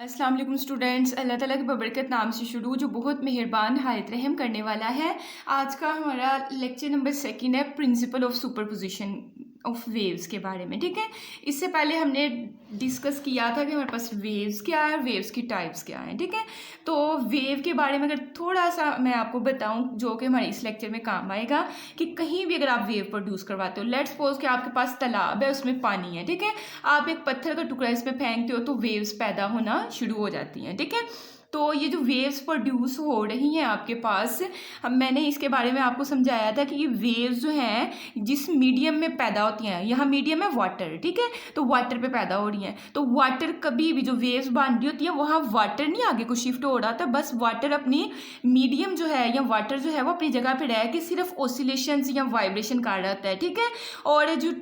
अस्सलाम वालेकुम स्टूडेंट्स। अल्लाह ताला की बबरकत नाम से शुरू जो बहुत मेहरबान हायत रहम करने वाला है। आज का हमारा लेक्चर नंबर 2 है principal of superposition of waves के बारे में। ठीक है, इससे पहले हमने डिस्कस किया था कि हमारे पास वेव्स क्या है और वेव्स की टाइप्स क्या हैं। ठीक है, तो वेव के बारे में अगर थोड़ा सा मैं आपको बताऊं जो कि हमारे इस लेक्चर में काम आएगा कि कहीं भी अगर आप वेव प्रोड्यूस करवाते हो, लेट्स सपोज कि आपके पास तालाब है, उसमें पानी है। ठीक है, आप एक पत्थर का टुकड़ा इसमें फेंकते हो तो वेव्स पैदा होना शुरू हो जाती हैं। ठीक है, तो ये जो वेव्स प्रोड्यूस हो रही हैं आपके पास, हम मैंने इसके बारे में आपको समझाया था कि ये वेव्स जो हैं जिस मीडियम में पैदा होती हैं, यहाँ मीडियम है वाटर। ठीक है, तो वाटर पे पैदा हो रही हैं। तो वाटर कभी भी जो वेव्स बन रही होती है वहाँ वाटर नहीं आगे को शिफ्ट हो रहा था, बस वाटर अपनी मीडियम जो है या वाटर जो है वो अपनी जगह पे रह के सिर्फ ऑसिलेशंस या वाइब्रेशन कर रहा होता है। ठीक है, और जो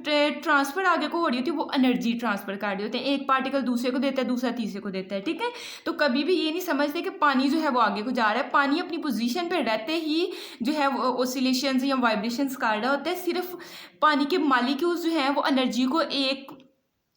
ट्रांसफर आगे को हो रही होती है वो एनर्जी ट्रांसफर कर रही होती है। एक पार्टिकल दूसरे को देता है, दूसरा तीसरे को देता है। ठीक है, तो कभी भी ये नहीं समझते कि पानी जो है वो आगे को जा रहा है। पानी अपनी पोजीशन पे रहते ही जो है वो ऑसिलेशंस या वाइब्रेशंस कर रहा होता है। सिर्फ पानी के मालिक्यूल्स जो हैं वो एनर्जी को एक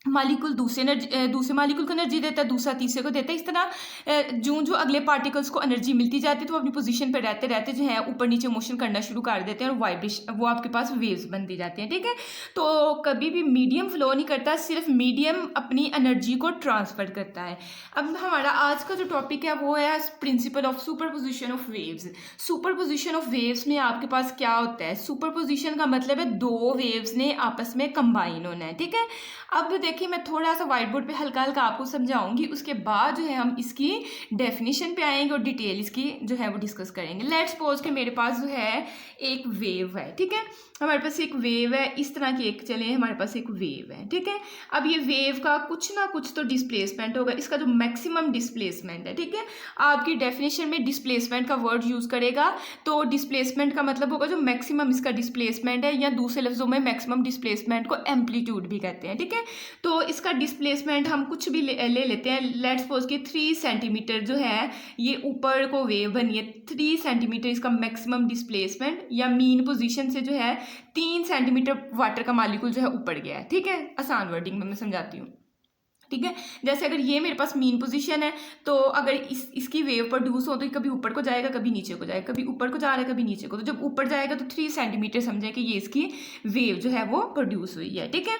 मालिक्यूल दूसरे मालिक्यूल को एनर्जी देता है, दूसरा तीसरे को देता है। इस तरह जो अगले पार्टिकल्स को एनर्जी मिलती जाती है तो वो अपनी पोजीशन पर रहते रहते जो है ऊपर नीचे मोशन करना शुरू कर देते हैं और वाइब्रेशन वो आपके पास वेव्स बनती जाती हैं। ठीक है, तो कभी भी मीडियम फ्लो नहीं करता, सिर्फ मीडियम अपनी एनर्जी को ट्रांसफर करता है। अब हमारा आज का जो टॉपिक है वो है principal of superposition of waves. Superposition of waves में आपके पास क्या होता है? सुपरपोजिशन का मतलब है दो वेव्स ने आपस में कंबाइन होना है। ठीक है, अब देखिए मैं थोड़ा सा व्हाइट बोर्ड पे हल्का हल्का आपको समझाऊंगी, उसके बाद जो है हम इसकी डेफिनेशन पे आएंगे और डिटेल इसकी जो है वो डिस्कस करेंगे। लेट्स सपोज कि मेरे पास जो है एक वेव है। ठीक है, हमारे पास एक वेव है, इस तरह की एक चले हमारे पास एक वेव है। ठीक है, अब ये वेव का कुछ ना कुछ तो डिस्प्लेसमेंट होगा, इसका जो मैक्सिमम डिस्प्लेसमेंट है। ठीक है, आपकी डेफिनेशन में डिस्प्लेसमेंट का वर्ड यूज करेगा तो डिस्प्लेसमेंट का मतलब होगा जो मैक्सिमम इसका डिस्प्लेसमेंट है, या दूसरे लफ्जों में मैक्सिमम डिस्प्लेसमेंट को एम्पलीट्यूड भी कहते हैं। ठीक है, तो इसका डिस्प्लेसमेंट हम कुछ भी ले लेते हैं। लेट्स सपोज कि 3 सेंटीमीटर जो है ये ऊपर को वेव बनी है, 3 सेंटीमीटर इसका मैक्सिमम डिस्प्लेसमेंट, या मीन पोजीशन से जो है 3 सेंटीमीटर वाटर का मॉलिक्यूल जो है ऊपर गया है। ठीक है, आसान वर्डिंग में मैं समझाती हूँ। ठीक है, जैसे अगर ये मेरे पास मीन पोजीशन है तो अगर इसकी वेव प्रोड्यूस हो तो कभी ऊपर को जाएगा, कभी नीचे को जाएगा, कभी ऊपर को जा रहा है, कभी नीचे को। तो जब ऊपर जाएगा तो 3 सेंटीमीटर समझे कि ये इसकी वेव जो है वो प्रोड्यूस हुई है। ठीक है,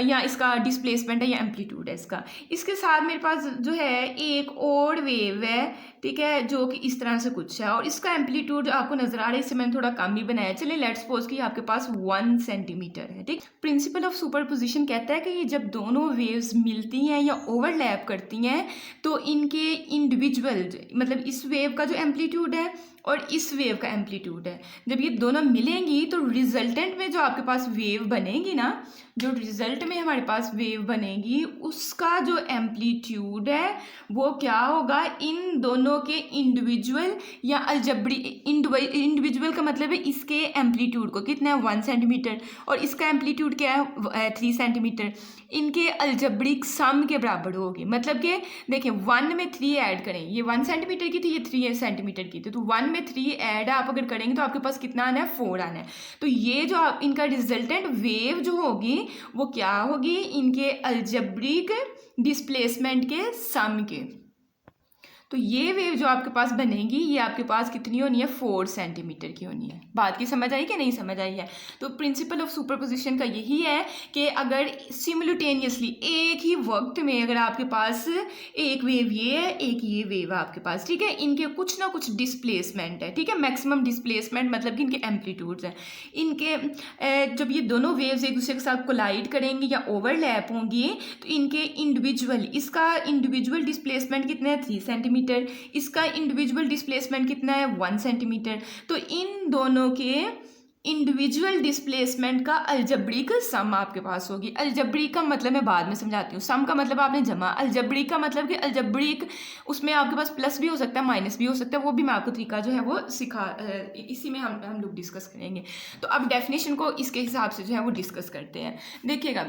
या इसका डिस्प्लेसमेंट है या एम्पलीट्यूड है इसका। इसके साथ मेरे पास जो है एक और वेव है। ठीक है, जो कि इस तरह से कुछ है और इसका एम्पलीट्यूड आपको नजर आ रहा है, इससे मैंने थोड़ा कम ही बनाया। चलिए लेट्स सपोज कि आपके पास 1 सेंटीमीटर है। ठीक, प्रिंसिपल ऑफ सुपरपोजिशन कहता है कि ये जब दोनों वेव्स मिलती हैं या ओवरलैप करती हैं तो इनके इंडिविजुअल मतलब इस वेव का जो एम्पलीट्यूड है और इस वेव का एम्पलीट्यूड है, जब ये दोनों मिलेंगी तो रिजल्टेंट में जो आपके पास वेव बनेगी ना, जो रिजल्ट में हमारे पास वेव बनेगी उसका जो एम्पलीट्यूड है वो क्या होगा, इन दोनों के इंडिविजुअल या अलजबरी, इंडिविजुअल का मतलब है इसके एम्पलीट्यूड को कितना है 1 सेंटीमीटर और इसका एम्पलीट्यूड क्या है 3 सेंटीमीटर, इनके अलजबरिक सम के बराबर होगी। मतलब कि देखिए 1 में 3 ऐड करें, ये 1 सेंटीमीटर की थी, ये 3 सेंटीमीटर की थी, तो 1 में 3 ऐड आप अगर करेंगे तो आपके पास कितना आना है 4 आना है। तो ये जो आप इनका रिजल्टेंट वेव जो होगी वो क्या होगी, इनके अलजबरिक डिस्प्लेसमेंट के सम के। तो ये वेव जो आपके पास बनेगी ये आपके पास कितनी होनी है 4 सेंटीमीटर की होनी है। बात की समझ आई कि नहीं समझ आई है? तो प्रिंसिपल ऑफ सुपरपोजिशन का यही है कि अगर सिमुलेटेनियसली एक ही वक्त में अगर आपके पास एक वेव ये है, एक ये वेव है आपके पास, ठीक है, इनके कुछ ना कुछ डिस्प्लेसमेंट है। ठीक है, मैक्सिमम डिस्प्लेसमेंट मतलब कि इनके एम्पलीट्यूड्स हैं, इनके जब ये दोनों वेव्स एक दूसरे के साथ कोलाइड करेंगी या ओवरलैप होंगी तो इनके इंडिविजुअल, इसका इंडिविजुअल डिस्प्लेसमेंट कितना है 3 सेंटीमीटर, इसका इंडिविजुअल डिस्प्लेसमेंट कितना है 1 सेंटीमीटर। तो इन दोनों के इंडिविजुअल डिस्प्लेसमेंट का अलजबरिक सम आपके पास होगी। अलजबरिक का मतलब मैं बाद में समझाती हूँ, सम का मतलब आपने जमा, अलजबरिक का मतलब कि अलजबरिक उसमें आपके पास प्लस भी हो सकता है माइनस भी हो सकता है, वो भी मैं आपको तरीका जो है वो इसी में हम लोग डिस्कस करेंगे। तो अब डेफिनेशन को इसके हिसाब से जो है वो डिस्कस करते हैं। देखिएगा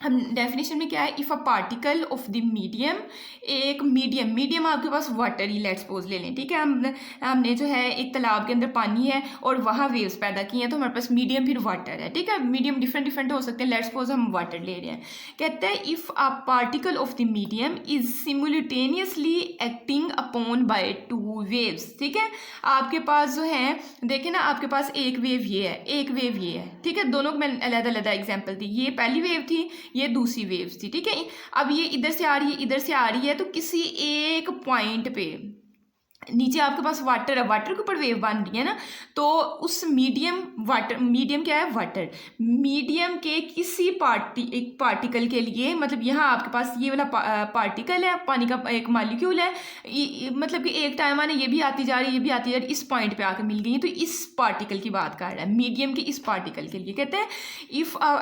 हम डेफिनेशन में क्या है, if a particle of the medium, एक मीडियम आपके पास वाटर ही लेट्स सपोज ले लें, ठीक है। हमने जो है एक तालाब के अंदर पानी है और वहाँ वेव्स पैदा की हैं, तो हमारे पास मीडियम फिर वाटर है, ठीक है। मीडियम डिफरेंट डिफरेंट हो सकते हैं, लेट्स सपोज हम वाटर ले रहे हैं। कहते हैं if a particle of the medium is simultaneously acting upon by two waves, ठीक है। आपके पास जो है देखिए ना, आपके पास एक वेव ये है, एक वेव ये है, ठीक है। दोनों को मैंने अलग अलग एग्जाम्पल दी, ये पहली वेव थी, ये दूसरी वेव्स थी, ठीक है। अब ये इधर से आ रही है, इधर से आ रही है, तो किसी एक पॉइंट पे नीचे आपके पास वाटर है, वाटर के ऊपर वेव बन रही है ना, तो उस मीडियम क्या है, वाटर, मीडियम के किसी एक पार्टिकल के लिए, मतलब यहाँ आपके पास ये वाला पार्टिकल है, पानी का एक मॉलिक्यूल है, मतलब कि एक टाइम आने ये भी आती जा रही है, ये भी आती जा रही है, इस पॉइंट पे आके मिल गई है, तो इस पार्टिकल की बात कर रहा है, मीडियम के इस पार्टिकल के लिए। कहते हैं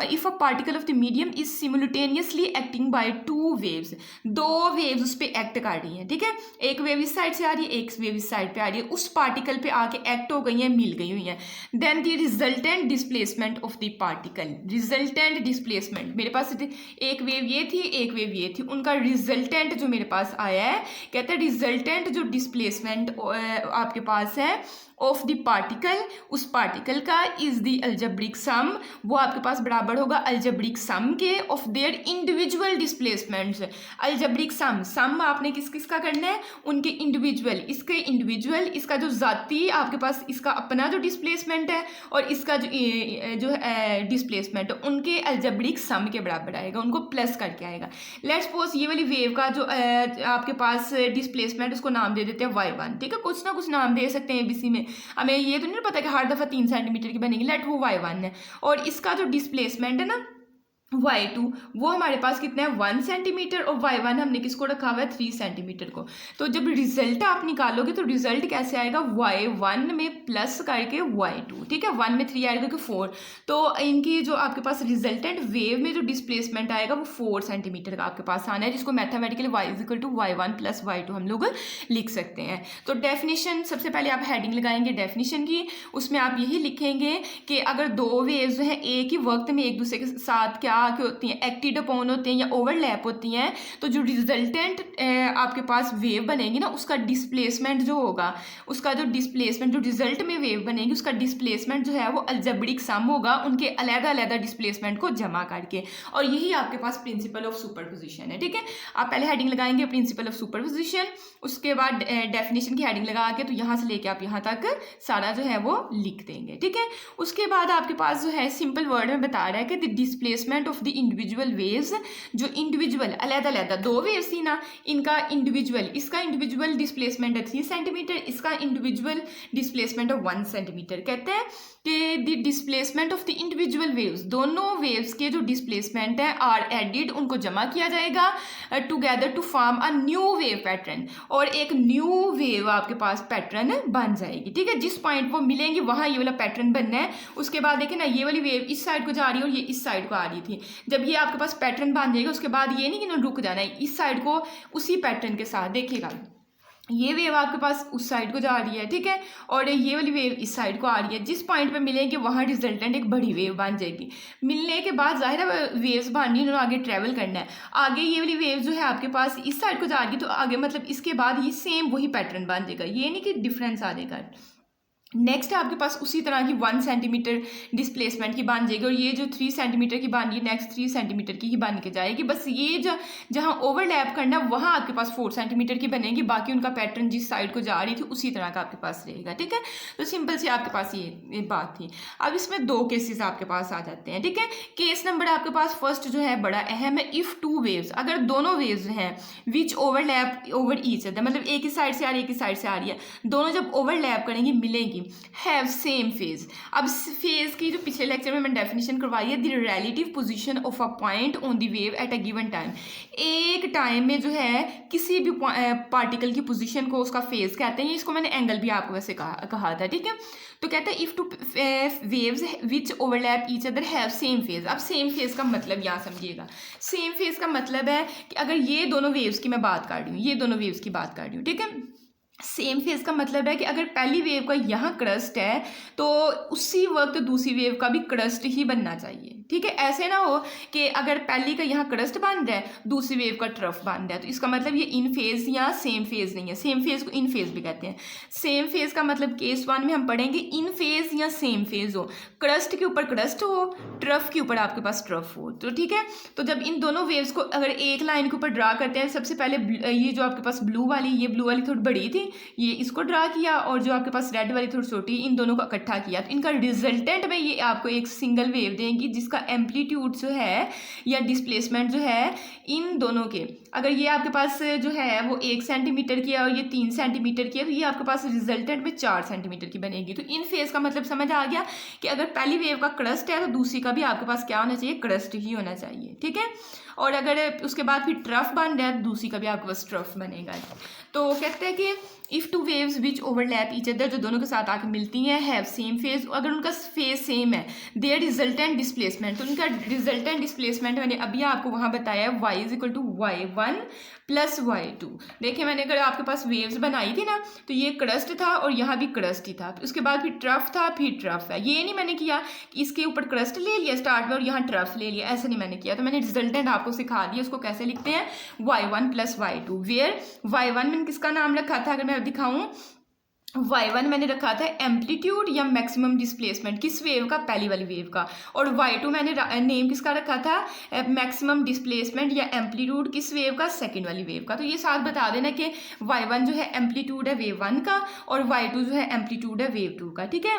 if a particle of the medium is simultaneously acting by two waves, दो वेव्स उस पर एक्ट कर रही हैं, ठीक है। एक वेव इस साइड से आ रही है, एक वेव इस साइड पे आ रही है, उस पार्टिकल पे आके एक्ट हो गई हैं, मिल गई हुई हैं। Then the resultant displacement of the particle, resultant displacement, मेरे पास एक वेव ये थी, एक वेव ये थी, उनका रिजल्टेंट जो मेरे पास आया है, कहते हैं रिजल्टेंट जो डिस्प्लेसमेंट आपके पास है ऑफ द पार्टिकल, उस पार्टिकल का इज द अलजेब्रिक सम, वो आपके पास बराबर होगा अलजेब्रिक सम के of their individual displacements. Algebraic sum आपने किस किस का करना है, उनके इंडिविजुअल, इसके इंडिविजुअल, इसका जो जाती आपके पास इसका अपना जो डिस्प्लेसमेंट है और इसका जो डिस्प्लेसमेंट है, उनके अलजेब्रिक सम के बराबर आएगा, उनको प्लस करके आएगा। लेट्स सपोज ये वाली वेव का जो आपके पास डिस्प्लेसमेंट, उसको नाम दे देते हैं y1, ठीक है। कुछ ना कुछ नाम दे सकते हैं एबीसी में, हमें ये तो नहीं पता कि हर दफ़ा 3 सेंटीमीटर की बनेगी, लेट वो y1 है, और इसका जो डिस्प्लेसमेंट है ना y2, वो हमारे पास कितना है 1 सेंटीमीटर, और y1 हमने किसको रखा हुआ है 3 सेंटीमीटर को। तो जब रिजल्ट आप निकालोगे तो रिजल्ट कैसे आएगा, y1 में प्लस करके y2, ठीक है। 1 में 3 आएगा कि 4, तो इनकी जो आपके पास रिजल्टेंट वेव में जो डिस्प्लेसमेंट आएगा वो 4 सेंटीमीटर का आपके पास आना है, जिसको mathematically y equal to y1 plus y2 हम लोग लिख सकते हैं। तो डेफिनेशन सबसे पहले आप हेडिंग लगाएंगे डेफिनेशन की, उसमें आप यही लिखेंगे कि अगर दो वेव्स जो है एक ही वक्त में एक दूसरे के साथ क्या होती हैं, एक्टेड अपॉन होते हैं या ओवरलैप होती हैं, तो जो रिजल्टेंट आपके पास वेव बनेगी ना, उसका डिस्प्लेसमेंट जो होगा, उसका जो डिस्प्लेसमेंट, जो रिजल्ट में वेव बनेगी, उसका डिस्प्लेसमेंट जो है वो अलजेब्रिक सम होगा उनके अलग-अलग डिस्प्लेसमेंट को जमा करके, और यही आपके पास प्रिंसिपल ऑफ सुपरपोजिशन है, ठीक है। आप पहले हेडिंग लगाएंगे प्रिंसिपल ऑफ सुपरपोजिशन, उसके बाद डेफिनेशन की हेडिंग लगा के, तो यहाँ से लेके आप यहाँ तक सारा जो है वो लिख देंगे, ठीक है। उसके बाद आपके पास जो है सिंपल वर्ड में बता रहा है कि the displacement of the individual waves, जो इंडिविजुअल अलग-अलग दो वेव्स थी ना, इनका इंडिविजुअल, इसका इंडिविजुअल डिस्प्लेसमेंट है 3 सेंटीमीटर, इसका इंडिविजुअल डिस्प्लेसमेंट है 1 सेंटीमीटर। कहते हैं कि the displacement of the individual waves, दोनों वेव्स के जो डिस्प्लेसमेंट है आर एडिड, उनको जमा किया जाएगा together to form a new wave pattern, और एक न्यू वेव आपके पास पैटर्न बन जाएगी, ठीक है। जिस पॉइंट वो मिलेंगी वहाँ ये वाला पैटर्न बनना है। उसके बाद देखिए ना, ये वाली वेव इस साइड को जा रही है और ये इस साइड को आ रही थी, जब ये आपके पास पैटर्न बन जाएगा उसके बाद ये नहीं कि ना रुक जाना है, इस साइड को उसी पैटर्न के साथ देखिएगा, ये वेव आपके पास उस साइड को जा रही है, ठीक है, और ये वाली वेव इस साइड को आ रही है। जिस पॉइंट पे मिलेंगे वहाँ रिजल्टेंट एक बड़ी वेव बन जाएगी। मिलने के बाद जाहिर है वेव्स बननी है, उन्होंने आगे ट्रैवल करना है। आगे ये वाली वेव जो है आपके पास इस साइड को जा रही है, तो आगे मतलब इसके बाद ये सेम वही पैटर्न बन जाएगा, ये नहीं कि डिफरेंस आ जाएगा। नेक्स्ट आपके पास उसी तरह की 1 सेंटीमीटर डिस्प्लेसमेंट की बन जाएगी, और ये जो 3 सेंटीमीटर की बन रही है नेक्स्ट 3 सेंटीमीटर की ही बन के जाएगी। बस ये जहाँ ओवरलैप करना वहाँ आपके पास 4 सेंटीमीटर की बनेगी, बाकी उनका पैटर्न जिस साइड को जा रही थी उसी तरह का आपके पास रहेगा, ठीक है। तो सिंपल सी आपके पास ये बात थी। अब इसमें 2 केसेस आपके पास आ जाते हैं, ठीक है। केस नंबर आपके पास फर्स्ट जो है बड़ा अहम है, इफ़ 2 वेव्स, अगर दोनों वेव्स हैं विच ओवरलैप ओवर ईच अदर, मतलब एक ही साइड से आ रही है एक ही साइड से आ रही है, दोनों जब ओवरलैप करेंगी मिलेंगी, हैव सेम फेज। अब फेज की जो पिछले लेक्चर में मैंने डेफिनेशन करवाई है, the relative position of a point on the wave at a given time, एक टाइम में जो है किसी भी पार्टिकल की पोजीशन को उसका फेज कहते हैं। इसको मैंने एंगल भी आपको वैसे कहा था, ठीक है। तो कहते हैं if two waves which overlap each other have same phase. अब सेम फेज का मतलब यहाँ समझिएगा, सेम फेज का मतलब है कि अगर ये दोनों वेव्स की मैं बात कर रही हूँ, ये दोनों वेव्स की बात कर रही हूँ, ठीक है, सेम फेज का मतलब है कि अगर पहली वेव का यहाँ क्रस्ट है तो उसी वक्त दूसरी वेव का भी क्रस्ट ही बनना चाहिए, ठीक है। ऐसे ना हो कि अगर पहली का यहाँ क्रस्ट बन रहा है, दूसरी वेव का ट्रफ बन रहा है, तो इसका मतलब ये इन फेज या सेम फेज नहीं है। सेम फेज को इन फेज भी कहते हैं। सेम फेज का मतलब केस 1 में हम पढ़ेंगे इन फेज या सेम फेज हो, क्रस्ट के ऊपर क्रस्ट हो, ट्रफ के ऊपर आपके पास ट्रफ हो, तो ठीक है। तो जब इन दोनों वेव्स को अगर एक लाइन के ऊपर ड्रा करते हैं, सबसे पहले ये जो आपके पास ब्लू वाली, ये ब्लू वाली थोड़ी बड़ी थी, ये इसको ड्रा किया, और जो आपके पास रेड वाली थोड़ी छोटी, इन दोनों को इकट्ठा किया, तो इनका रिजल्टेंट में ये आपको एक सिंगल वेव देंगी जिसका एम्पलीट्यूड जो है या डिस्प्लेसमेंट जो है इन दोनों के, अगर ये आपके पास जो है वो 1 सेंटीमीटर की है और ये 3 सेंटीमीटर की है, तो ये आपके पास रिजल्टेंट में 4 सेंटीमीटर की बनेगी। तो इन फेज का मतलब समझ आ गया कि अगर पहली वेव का क्रस्ट है तो दूसरी का भी आपके पास क्या होना चाहिए, क्रस्ट ही होना चाहिए, ठीक है। और अगर उसके बाद फिर ट्रफ बन रहा है तो दूसरी का भी आपके पास ट्रफ बनेगा। तो कहते हैं कि if two waves which overlap each other, जो दोनों के साथ आके मिलती हैं, हैव सेम फेज, अगर उनका फेज सेम है, देयर रिजल्टेंट डिस्प्लेसमेंट, तो उनका रिजल्टेंट डिस्प्लेसमेंट मैंने अभी आपको वहाँ बताया है y is equal to y1 plus y2। देखिए मैंने अगर आपके पास वेव्स बनाई थी ना, तो ये क्रस्ट था और यहाँ भी क्रस्ट ही था, उसके बाद फिर ट्रफ था, फिर ट्रफ है। ये नहीं मैंने किया कि इसके ऊपर क्रस्ट ले लिया स्टार्ट में और यहाँ ट्रफ ले लिया, ऐसा नहीं मैंने किया। तो मैंने रिजल्टेंट आपको सिखा दिया, उसको कैसे लिखते हैं, y1 plus y2, where y1 मैंने किसका नाम रखा था, अगर मैं दिखाऊं, y1 मैंने रखा था एम्पलीट्यूड या मैक्सिमम डिस्प्लेसमेंट, किस वेव का, पहली वाली वेव का, और y2 मैंने नेम किसका रखा था, मैक्सिमम डिस्प्लेसमेंट या एम्पलीट्यूड किस वेव का, सेकंड वाली वेव का। तो ये साथ बता देना कि y1 जो है एम्पलीट्यूड है वेव 1 का और y2 जो है एम्पलीट्यूड है वेव 2 का, ठीक है।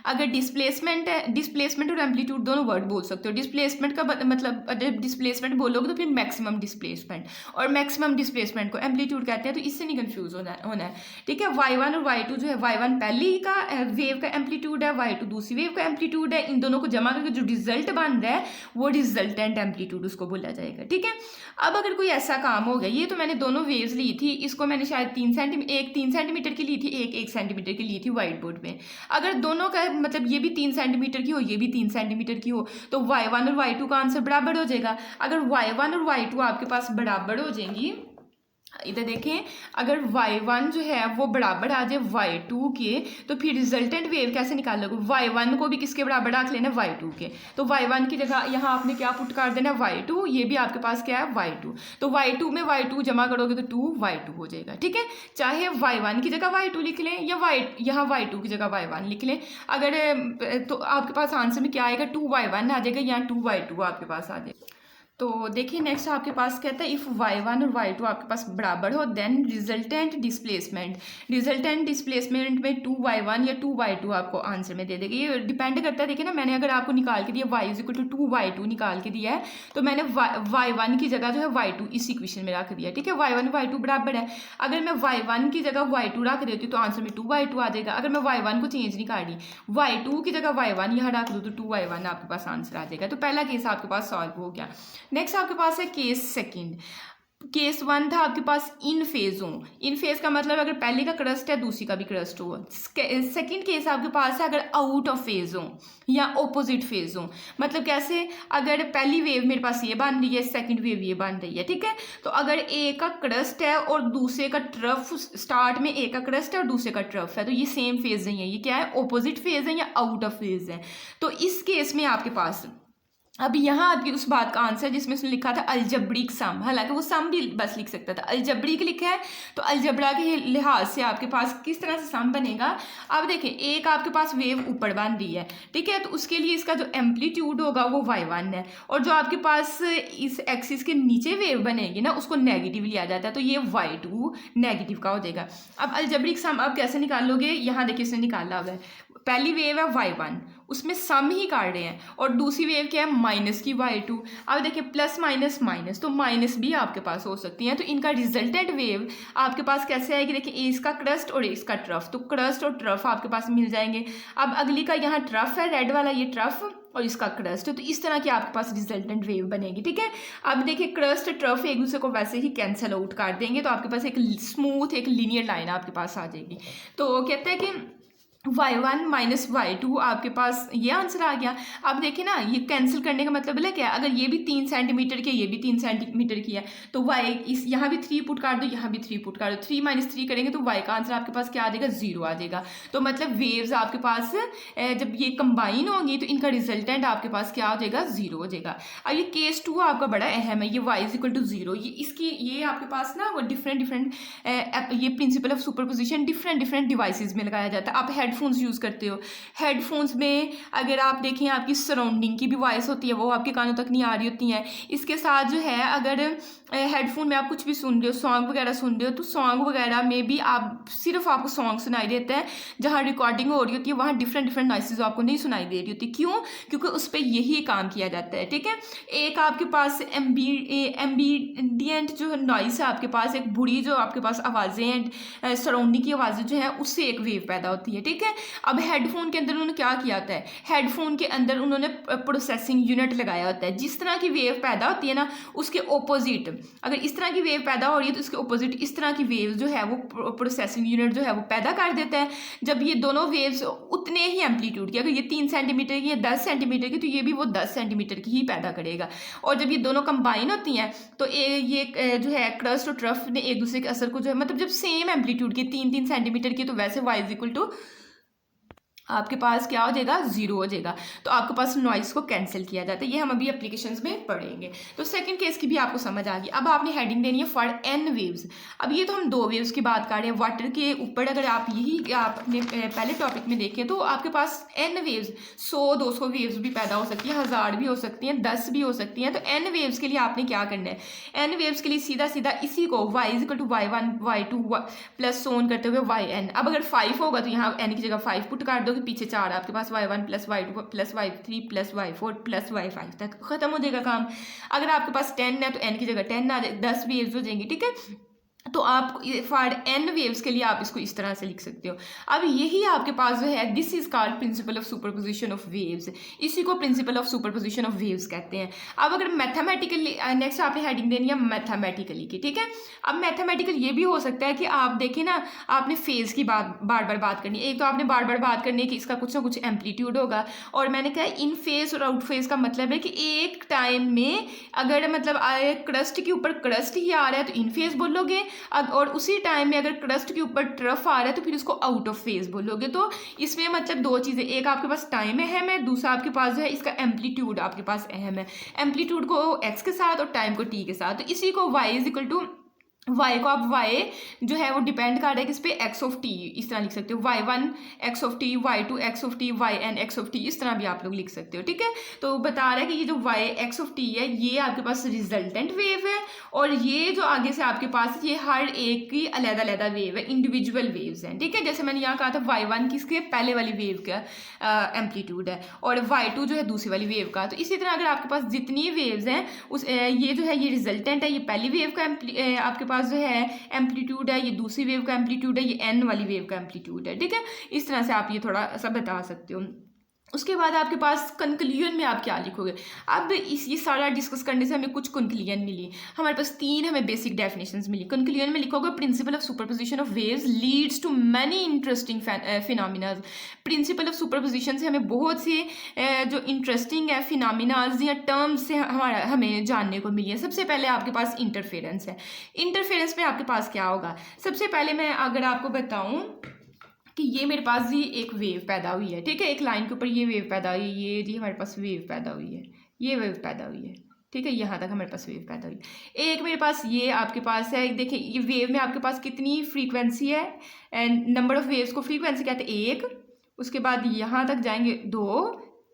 अगर डिस्प्लेसमेंट है, डिस्प्लेसमेंट और एम्पलीट्यूड दोनों वर्ड बोल सकते हो। डिस्प्लेसमेंट का मतलब अगर डिस्प्लेसमेंट बोलोगे तो फिर मैक्सिमम डिस्प्लेसमेंट, और मैक्सिमम डिस्प्लेसमेंट को एम्पलीट्यूड कहते हैं, तो इससे नहीं कन्फ्यूज होना है, ठीक है। y1 और y2 जो है, y1 पहली का वेव का एम्पलीट्यूड है, y2 दूसरी वेव का एम्पलीट्यूड है, इन दोनों को जमा करके जो रिजल्ट बन रहा है वो रिजल्टेंट एम्पलीट्यूड उसको बोला जाएगा, ठीक है। अब अगर कोई ऐसा काम हो गया, ये तो मैंने दोनों वेव्स ली थी, इसको मैंने शायद 3 सेंटीमीटर की ली थी, एक 1 सेंटीमीटर की ली थी व्हाइट बोर्ड में। अगर दोनों का मतलब ये भी 3 सेंटीमीटर की हो, ये भी 3 सेंटीमीटर की हो, तो y1 और y2 का आंसर बराबर हो जाएगा। अगर y1 और y2 आपके पास बराबर हो जाएंगी, इधर देखें, अगर y1 जो है वो बराबर आ जाए y2 के, तो फिर रिजल्टेंट वेव कैसे निकालोगे, y1 को भी किसके बराबर रख लेना, y2 के, तो y1 की जगह यहाँ आपने क्या पुट कर देना, y2, ये भी आपके पास क्या है, y2, तो y2 में y2 जमा करोगे तो 2y2 हो जाएगा, ठीक है। चाहे y1 की जगह y2 लिख लें या यहाँ y2 की जगह y1 लिख लें, अगर तो आपके पास आंसर में क्या आएगा, 2y1 आ जाएगा, यहाँ 2y2 आपके पास आ जाएगा। तो देखिए नेक्स्ट आपके पास कहता है इफ़ y1 और y2 आपके पास बराबर हो, then resultant displacement, resultant displacement में 2y1 या 2y2 आपको आंसर में दे देगा। ये डिपेंड करता है, देखिए ना मैंने अगर आपको निकाल के दिया y is equal to 2y2 निकाल के दिया है, तो मैंने y1 की जगह जो है y2 इस इक्वेशन में रख दिया, ठीक है। y1 y2 बराबर है, अगर मैं y1 की जगह y2 रख देती हूँ तो आंसर में 2y2 आ जाएगा। अगर मैं y1 को चेंज नहीं कर रही, y2 की जगह y1 यहाँ रख दूँ तो 2y1 आपके पास आंसर आ जाएगा। तो पहला केस आपके पास सॉल्व हो गया। नेक्स्ट आपके पास है केस सेकंड। केस 1 था आपके पास इन फेज हो, इन फेज का मतलब अगर पहले का क्रस्ट है दूसरी का भी क्रस्ट हो। सेकंड केस आपके पास है अगर आउट ऑफ फेज हो या ऑपोजिट फेज हो, मतलब कैसे, अगर पहली वेव मेरे पास ये बन रही है, सेकंड वेव ये बन रही है, ठीक है। तो अगर एक का क्रस्ट है और दूसरे का ट्रफ, स्टार्ट में एक का क्रस्ट है और दूसरे का ट्रफ है, तो ये सेम फेज नहीं है, ये क्या है, ऑपोजिट फेज है या आउट ऑफ फेज है। तो इस केस में आपके पास अब यहाँ आपकी उस बात का आंसर जिसमें उसने लिखा था अलजब्रिक सम, हालांकि वो सम भी बस लिख सकता था, अलजब्रिक लिखा है, तो अलजबरा के लिहाज से आपके पास किस तरह से सम बनेगा। अब देखिए एक आपके पास वेव ऊपर बन रही है, ठीक है, तो उसके लिए इसका जो एम्पलीट्यूड होगा वो y1 है, और जो आपके पास इस एक्सिस के नीचे वेव बनेगी ना उसको नेगेटिव लिया जाता है, तो ये y2 नेगेटिव का हो जाएगा। अब अलजब्रिक सम अब कैसे निकालोगे, यहाँ देखिए इसने निकाला हुआ है, पहली वेव है y1, उसमें सम ही काट रहे हैं, और दूसरी वेव क्या है माइनस की y2। अब देखिए प्लस माइनस माइनस, तो माइनस भी आपके पास हो सकती है, तो इनका रिजल्टेंट वेव आपके पास कैसे आएगी, देखिए इसका क्रस्ट और इसका ट्रफ, तो क्रस्ट और ट्रफ आपके पास मिल जाएंगे। अब अगली का यहाँ ट्रफ है, रेड वाला ये ट्रफ और इसका क्रस्ट है, तो इस तरह की आपके पास रिजल्टेंट वेव बनेगी, ठीक है। अब देखिए क्रस्ट ट्रफ एक दूसरे को वैसे ही कैंसिल आउट कर देंगे, तो आपके पास एक स्मूथ एक लीनियर लाइन आपके पास आ जाएगी। तो कहते हैं कि y1 माइनस y2 आपके पास ये आंसर आ गया। अब देखिए ना, ये कैंसिल करने का मतलब है क्या, अगर ये भी 3 सेंटीमीटर की है, ये भी 3 सेंटीमीटर की है, तो y इस यहाँ भी 3 पुट कर दो, यहाँ भी 3 पुट कर दो, 3 माइनस 3 करेंगे तो y का आंसर आपके पास क्या आ जाएगा, 0 आ जाएगा। तो मतलब वेव्स आपके पास जब ये कंबाइन होंगी तो इनका रिजल्टेंट आपके पास क्या हो जाएगा, 0 हो जाएगा। अब ये केस 2 आपका बड़ा अहम है, ये y इज इक्वल टू 0, ये आपके पास ना वो डिफरेंट ये principal of superposition different devices में लगाया जाता है। आप हेडफोन्स यूज़ करते हो, हेडफोन्स में अगर आप देखें आपकी सराउंडिंग की भी वॉइस होती है, वो आपके कानों तक नहीं आ रही होती हैं। इसके साथ जो है, अगर हेडफोन में आप कुछ भी सुन रहे हो, सॉन्ग वगैरह सुन रहे हो, तो सॉन्ग वगैरह में भी आप सिर्फ आपको सॉन्ग सुनाई देता है, जहाँ रिकॉर्डिंग हो रही होती है वहाँ डिफरेंट नॉइसेज आपको नहीं सुनाई दे रही होती। क्यों? क्योंकि उस पर यही काम किया जाता है, ठीक है। एक आपके पास एम्बिडियंट जो नॉइस है आपके पास, एक बुरी जो आपके पास आवाज़ें हैं, सराउंडिंग की आवाज़ें जो है, उससे एक वेव पैदा होती है, ठीक है। अब हेडफोन के अंदर उन्होंने क्या किया होता है, हेडफोन के अंदर उन्होंने प्रोसेसिंग यूनिट लगाया होता है। जिस तरह की वेव पैदा होती है ना, उसके ओपोजिट, अगर इस तरह की वेव पैदा हो रही है तो इसके ओपोजिट इस तरह की वेव जो है वो प्रोसेसिंग यूनिट जो है वो पैदा कर देता है। जब ये दोनों वेव्स उतने ही एम्पलीट्यूड की, अगर ये 3 सेंटीमीटर की या 10 सेंटीमीटर की, तो ये भी वो 10 सेंटीमीटर की ही पैदा करेगा। और जब ये दोनों कंबाइन होती हैं तो ये जो है क्रस्ट और ट्रफ ने एक दूसरे के असर को जो है, मतलब जब सेम एम्पलीट्यूड की 3 सेंटीमीटर की, तो वैसे y इज इक्वल टू आपके पास क्या हो जाएगा, 0 हो जाएगा। तो आपके पास नॉइस को कैंसिल किया जाता है। ये हम अभी एप्लीकेशंस में पढ़ेंगे। तो सेकंड केस की भी आपको समझ आ गई। अब आपने हेडिंग देनी है फॉर n वेव्स। अब ये तो हम 2 वेव्स की बात कर रहे हैं वाटर के ऊपर। अगर आप यही आपने पहले टॉपिक में देखें तो आपके पास n वेव्स 100-200 वेव्स भी पैदा हो सकती हैं, 1000 भी हो सकती हैं, 10 भी हो सकती हैं। तो n वेव्स के लिए आपने क्या करना है, n वेव्स के लिए सीधा सीधा इसी को y is equal to y1 y2 plus so on करते हुए yn। अब अगर 5 होगा तो यहाँ n की जगह 5 पुट कर दो, पीछे 4 आपके पास y1 plus y2 plus y3 plus y4 plus y5 तक खत्म हो जाएगा काम। अगर आपके पास 10 है तो n की जगह 10 आ जाए, 10 वेव्स हो जाएंगी, ठीक है। तो आप फॉर n वेव्स के लिए आप इसको इस तरह से लिख सकते हो। अब यही आपके पास जो है, this is called principal of superposition of waves. इसी को principal of superposition of waves कहते हैं। अब अगर मैथमेटिकली, नेक्स्ट आपने हेडिंग देनी है मैथमेटिकली की, ठीक है। अब मैथमेटिकल ये भी हो सकता है कि आप देखें ना, आपने फेज की बात बार बात करनी है। एक तो आपने बार बात करनी है कि इसका कुछ ना कुछ एम्पलीट्यूड होगा, और मैंने कहा इन फेज और आउट फेज का मतलब है कि एक टाइम में अगर मतलब क्रस्ट के ऊपर क्रस्ट ही आ रहा है तो इन फेज बोलोगे, और उसी टाइम में अगर क्रस्ट के ऊपर ट्रफ आ रहा है तो फिर उसको आउट ऑफ फेज बोलोगे। तो इसमें मतलब 2 चीज़ें, एक आपके पास टाइम अहम है, दूसरा आपके पास जो है इसका एम्पलीट्यूड आपके पास अहम है। एम्पलीट्यूड को x के साथ और टाइम को t के साथ। तो इसी को y is equal to, y को आप y जो है वो डिपेंड कर रहा है किस पे, x ऑफ t, इस तरह लिख सकते हो, y1 x of t, y2 x of t, yn x of t, इस तरह भी आप लोग लिख सकते हो, ठीक है। तो बता रहा है कि ये जो y x ऑफ t है ये आपके पास रिजल्टेंट वेव है, और ये जो आगे से आपके पास ये हर एक की अलग-अलग वेव है, इंडिविजुअल वेव्स हैं, ठीक है। जैसे मैंने यहाँ कहा था y1 किसके पहले वाली वेव का एम्पलीट्यूड है, और y2 जो है दूसरी वाली वेव का। तो इसी तरह अगर आपके पास जितनी वेव्स हैं उस ये जो है ये रिजल्टेंट है, ये पहली वेव का आपके पास जो है एम्पलीट्यूड है, ये दूसरी वेव का एम्पलीट्यूड है, ये n वाली वेव का एम्पलीट्यूड है, ठीक है। इस तरह से आप ये थोड़ा सा बता सकते हो। उसके बाद आपके पास कंक्लूजन में आप क्या लिखोगे। अब ये सारा डिस्कस करने से हमें कुछ कंक्लूजन मिली, हमारे पास 3 हमें बेसिक डेफिनेशंस मिली। कंक्लूजन में लिखोगे principle of superposition of waves leads to many interesting phenomenas. Principle of superposition से हमें बहुत से जो इंटरेस्टिंग है फिनोमिनाज या टर्म्स से हमें जानने को मिली है। सबसे पहले आपके पास इंटरफेरेंस है। इंटरफेरेंस में आपके पास क्या होगा, सबसे पहले मैं अगर आपको बताऊँ कि ये मेरे पास जी एक वेव पैदा हुई है, ठीक है, एक लाइन के ऊपर ये वेव पैदा हुई है, ये जी हमारे पास वेव पैदा हुई है, ये वेव पैदा हुई है, ठीक है, यहाँ तक हमारे पास वेव पैदा हुई। एक मेरे पास ये आपके पास है, देखिए ये वेव में आपके पास कितनी फ्रीक्वेंसी है, एंड नंबर ऑफ वेव्स को फ्रीक्वेंसी कहते हैं 1, उसके बाद यहाँ तक जाएंगे 2,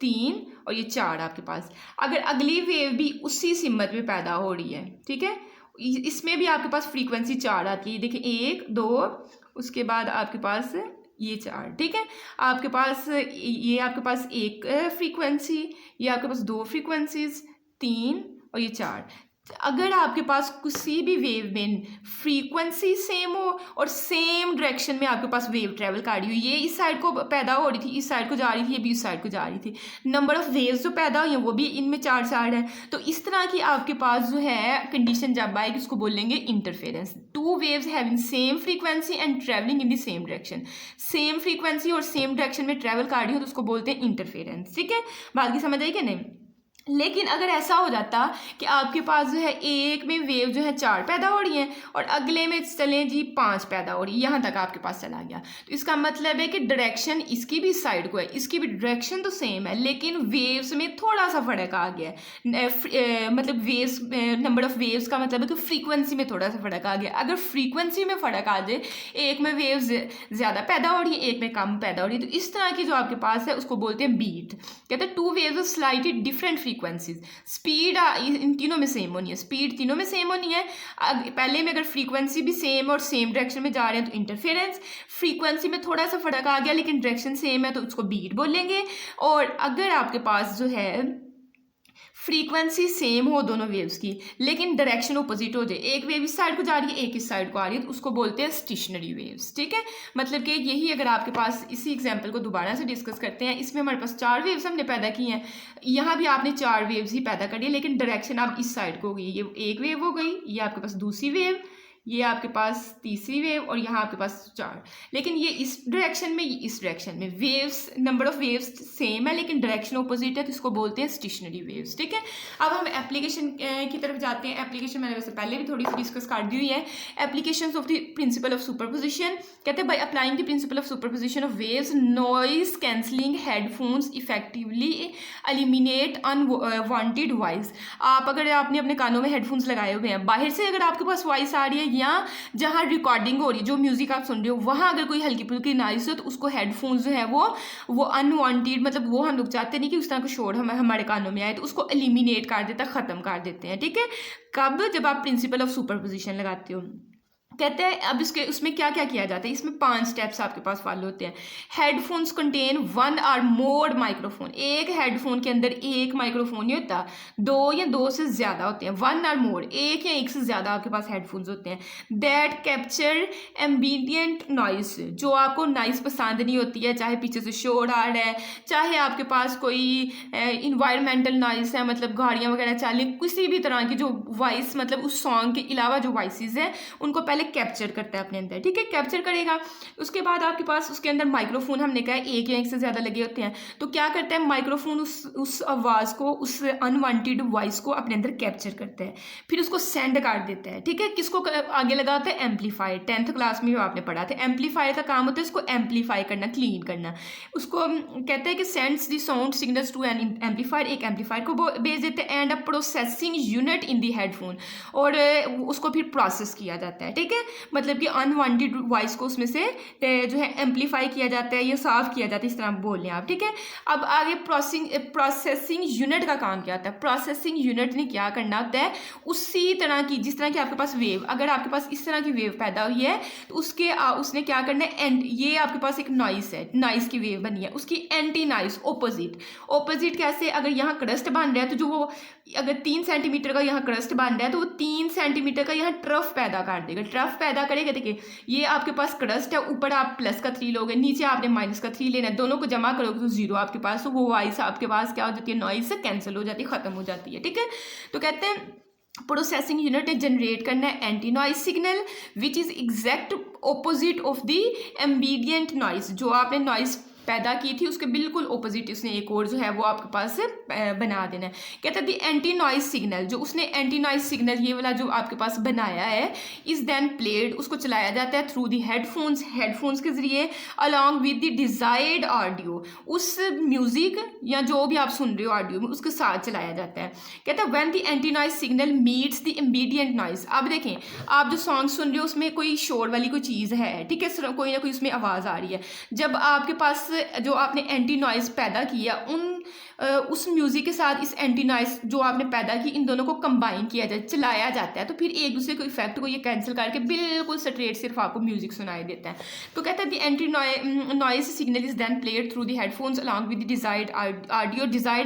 3 और ये 4 आपके पास। अगर अगली वेव भी उसी सिमत में पैदा हो रही है, ठीक है, इसमें भी आपके पास फ्रीक्वेंसी 4 आती है। देखिए 1, 2, उसके बाद आपके पास ये 4, ठीक है। आपके पास ये आपके पास 1 फ्रीक्वेंसी, ये आपके पास 2 फ्रीक्वेंसीज, 3 और ये 4। अगर आपके पास किसी भी वेव में फ्रीक्वेंसी सेम हो और सेम डायरेक्शन में आपके पास वेव ट्रेवल कर रही हो, ये इस साइड को पैदा हो रही थी, इस साइड को जा रही थी, ये भी इस साइड को जा रही थी, नंबर ऑफ वेव्स जो पैदा हुई हैं वो भी इनमें 4 है, तो इस तरह की आपके पास जो है कंडीशन जब आएगी उसको बोलेंगे interference. Two waves having same frequency and travelling in the same direction, same frequency और सेम डायरेक्शन में ट्रेवल कर रही हो तो उसको बोलते हैं इंटरफेरेंस। ठीक है, बात की समझ आई कि नहीं। लेकिन अगर ऐसा हो जाता कि आपके पास जो है एक में वेव जो है 4 पैदा हो रही हैं और अगले में चलें जी 5 पैदा हो रही है, यहाँ तक आपके पास चला गया, तो इसका मतलब है कि डायरेक्शन इसकी भी साइड को है, इसकी भी डायरेक्शन तो सेम है लेकिन वेव्स में थोड़ा सा फर्क आ गया है। मतलब वेव्स, नंबर ऑफ वेव्स का मतलब है कि फ्रीक्वेंसी में थोड़ा सा फर्क आ गया। अगर फ्रीक्वेंसी में फ़र्क आ जाए, एक में वेव्स ज़्यादा पैदा हो रही है, एक में कम पैदा हो रही है, तो इस तरह की जो आपके पास है उसको बोलते हैं बीट। कहते हैं two waves slightly different frequencies, speed in तीनों में सेम होनी है, स्पीड तीनों में सेम होनी है। पहले में अगर फ्रीक्वेंसी भी सेम और सेम डायरेक्शन में जा रहे हैं तो इंटरफेरेंस, फ्रीक्वेंसी में थोड़ा सा फर्क आ गया लेकिन डायरेक्शन सेम है तो उसको बीट बोलेंगे। और अगर आपके पास जो है फ्रीक्वेंसी सेम हो दोनों वेव्स की लेकिन डायरेक्शन अपोजिट हो जाए, एक वेव इस साइड को जा रही है एक इस साइड को आ रही है, तो उसको बोलते हैं स्टेशनरी वेव्स। ठीक है, मतलब कि यही अगर आपके पास इसी एग्जांपल को दोबारा से डिस्कस करते हैं, इसमें हमारे पास 4 वेव्स हमने पैदा की हैं, यहाँ भी आपने 4 वेव्स ही पैदा करी है लेकिन डायरेक्शन आप इस साइड को हो गई, ये एक वेव हो गई, ये आपके पास दूसरी वेव, ये आपके पास तीसरी वेव और यहाँ आपके पास 4, लेकिन ये इस डायरेक्शन में, ये इस डायरेक्शन में, waves number of waves same है लेकिन डायरेक्शन अपोजिट है तो इसको बोलते हैं स्टेशनरी वेव्स। ठीक है, अब हम एप्लीकेशन की तरफ जाते हैं। एप्लीकेशन मैंने वैसे पहले भी थोड़ी सी डिस्कस कर दी हुई है। Applications of the principal of superposition, कहते हैं by applying the principal of superposition of waves, noise cancelling headphones effectively eliminate unwanted voice. आप अगर आपने अपने कानों में हेडफोन्स लगाए हुए हैं, बाहर से अगर आपके पास वॉइस आ रही है या जहाँ रिकॉर्डिंग हो रही है, जो म्यूजिक आप सुन रहे हो वहाँ अगर कोई हल्की फुल्की नॉइस हो तो उसको हेडफोन्स जो है वो अनवांटेड, मतलब वो हम लोग चाहते नहीं कि उस तरह का शोर हमारे कानों में आए, तो उसको एलिमिनेट कर देता, ख़त्म कर देते हैं। ठीक है, कब? जब आप प्रिंसिपल ऑफ सुपरपोजिशन लगाते हो। कहते हैं अब उसमें क्या क्या किया जाता है, इसमें 5 स्टेप्स आपके पास फॉलो होते हैं। हेडफोन्स कंटेन 1 और मोर माइक्रोफोन, एक हेडफोन के अंदर एक माइक्रोफोन नहीं होता, 2 या 2 से ज़्यादा होते हैं। 1 और मोर, एक या एक से ज़्यादा आपके पास हेडफोन्स होते हैं। दैट कैप्चर एम्बिएंट नॉइस, जो आपको नॉइस पसंद नहीं होती है, चाहे पीछे से शोर आ रहा है, चाहे आपके पास कोई इन्वायरमेंटल नॉइस है, मतलब गाड़ियाँ वगैरह चल रही, किसी भी तरह की जो वॉइस, मतलब उस सॉन्ग के अलावा जो वॉइसेस हैं उनको पहले कैप्चर करता है अपने अंदर। ठीक है, कैप्चर करेगा, उसके बाद आपके पास उसके अंदर माइक्रोफोन, हमने कहा एक या एक से ज़्यादा लगे होते हैं, तो क्या करता है माइक्रोफोन उस आवाज़ को, उस अनवांटेड वॉइस को अपने अंदर कैप्चर करता है, फिर उसको सेंड कर देता है। ठीक है, किसको आगे लगा होता है? एम्पलीफायर। 10th क्लास में आपने पढ़ा था, एम्पलीफायर का काम होता है उसको एम्पलीफाई करना, क्लीन करना। उसको कहते हैं कि sends the sound signals to an amplifier, एक एम्पलीफायर को भेज देते हैं, and a processing unit in the headphone, और उसको फिर प्रोसेस किया जाता है। ठीक है, मतलब कि अनवांटेड वॉइस को उसमें से जो है एम्पलीफाई किया जाता है या साफ किया जाता है, इस तरह बोल लें आप। ठीक है, अब आगे प्रोसेसिंग यूनिट का काम क्या होता है? प्रोसेसिंग यूनिट ने क्या करना होता है, उसी तरह की जिस तरह की आपके पास वेव, अगर आपके पास इस तरह की वेव पैदा हुई है तो उसने क्या करना है, एंड ये आपके पास एक नॉइस है, नॉइस की वेव बनी है, उसकी एंटी नॉइस ओपोजिट कैसे? अगर यहाँ क्रस्ट बन रहा है तो जो वो अगर 3 सेंटीमीटर का यहाँ क्रस्ट बन रहा है तो वो 3 सेंटीमीटर का यहाँ ट्रफ पैदा कर देगा। ट्रफ पैदा करेगा, देखिए ये आपके पास क्रस्ट है, ऊपर आप प्लस का 3 लोगे, नीचे आपने माइनस का 3 लेना है, दोनों को जमा करोगे तो 0 आपके पास, तो वो वॉइस आपके पास क्या हो जाती है, नॉइस कैंसिल हो जाती है, खत्म हो जाती है। ठीक है, तो कहते हैं प्रोसेसिंग यूनिट ने जनरेट करना है anti noise signal which is exact opposite of the ambient noise, जो आपने नॉइस पैदा की थी उसके बिल्कुल ऑपोजिट उसने एक और जो है वो आपके पास बना देना है। कहते हैं दी एंटी नॉइस सिग्नल, जो उसने एंटी नॉइस सिग्नल ये वाला जो आपके पास बनाया है, इज देन प्लेड, उसको चलाया जाता है थ्रू दी हेडफोन्स के जरिए, along with the desired audio, उस म्यूजिक या जो भी आप सुन रहे हो ऑडियो में उसके साथ चलाया जाता है। कहते हैं when the anti noise signal meets the ambient noise, अब देखें आप जो सॉन्ग सुन रहे हो उसमें कोई शोर वाली कोई चीज़ है, ठीक है, कोई ना कोई उसमें आवाज़ आ रही है, जब आपके पास जो आपने एंटी नॉइस पैदा किया उन उस म्यूज़िक के साथ इस एंटी नॉइस जो आपने पैदा की, इन दोनों को कंबाइन किया जाए, चलाया जाता है, तो फिर एक दूसरे को इफेक्ट को ये कैंसिल करके बिल्कुल स्ट्रेट सिर्फ आपको म्यूजिक सुनाई देता है। तो कहता है the anti noise signal is then played through the headphones along with the desired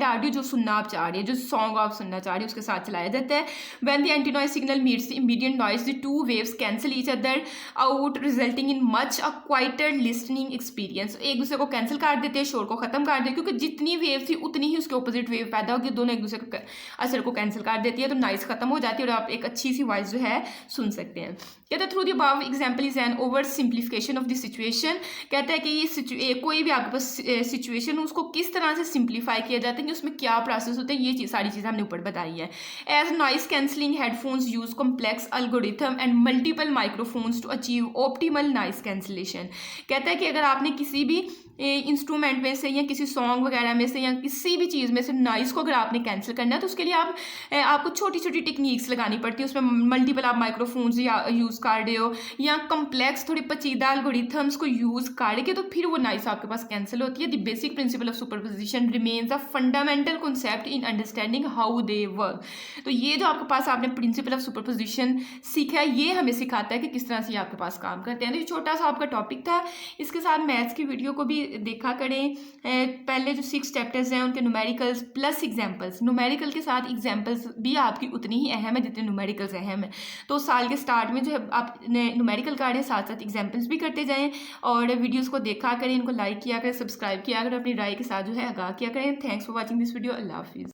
audio जो सुनना आप चाह रहे हैं, जो सॉन्ग आप सुनना चाह रहे हैं उसके साथ चलाया जाता है। When the anti noise signal meets the immediate noise the two waves cancel each other out resulting in much a quieter listening experience. एक दूसरे को कैंसिल कर देते हैं, शोर को खत्म कर देते हैं, क्योंकि जितनी वेव थी उतनी ही उसके ऑपोजिट वेव पैदा होगी, दोनों एक दूसरे को असर को कैंसिल कर देती है, तो नॉइस खत्म हो जाती है और आप एक अच्छी सी वॉइस जो है सुन सकते हैं। कहते हैं through the above example is an over simplification of the situation. कहता है कि ये कोई भी आपके पास सिचुएशन उसको किस तरह से सिंप्लीफाई किया जाता है कि उसमें क्या प्रोसेस होते हैं, ये सारी चीज़ें हमने ऊपर बताई है। As noise cancelling headphones use complex algorithm and multiple microphones to achieve optimal noise cancellation. कहता है कि अगर आपने किसी भी इंस्ट्रूमेंट में से या किसी सॉन्ग वगैरह में से या किसी भी चीज़ में से नॉइस को अगर आपने कैंसिल करना है तो उसके लिए आपको छोटी छोटी टेक्निक्स लगानी पड़ती है। उसमें मल्टीपल आप माइक्रोफोन्स यूज़ कर रहे हो या कम्प्लेक्स थोड़ी पेचीदा एल्गोरिथम्स को यूज़ करके तो फिर वो नॉइस आपके पास कैंसिल होती है। The basic principle of superposition remains a fundamental concept in understanding how they work. तो ये जो आपके पास आपने प्रिंसिपल ऑफ सुपरपोजिशन सीखा है, ये हमें सिखाता है कि किस तरह से आपके पास काम करते हैं। तो ये छोटा सा आपका टॉपिक था, इसके साथ मैथ्स की वीडियो को भी देखा करें। पहले जो 6 चैप्टर्स हैं उनके न्यूमेरिकल्स प्लस एग्जाम्पल्स, न्यूमेरिकल के साथ एग्जाम्पल्स भी आपकी उतनी ही अहम है जितने न्यूमेरिकल्स अहम है। तो साल के स्टार्ट में जो है आप न्यूमेरिकल कर रहे हैं, साथ साथ एग्जाम्पल्स भी करते जाएं और वीडियोस को देखा करें, इनको लाइक किया करें, सब्सक्राइब किया करें, अपनी राय के साथ जो है आगाह किया करें। Thanks for watching this video. अल्लाह हाफिज़।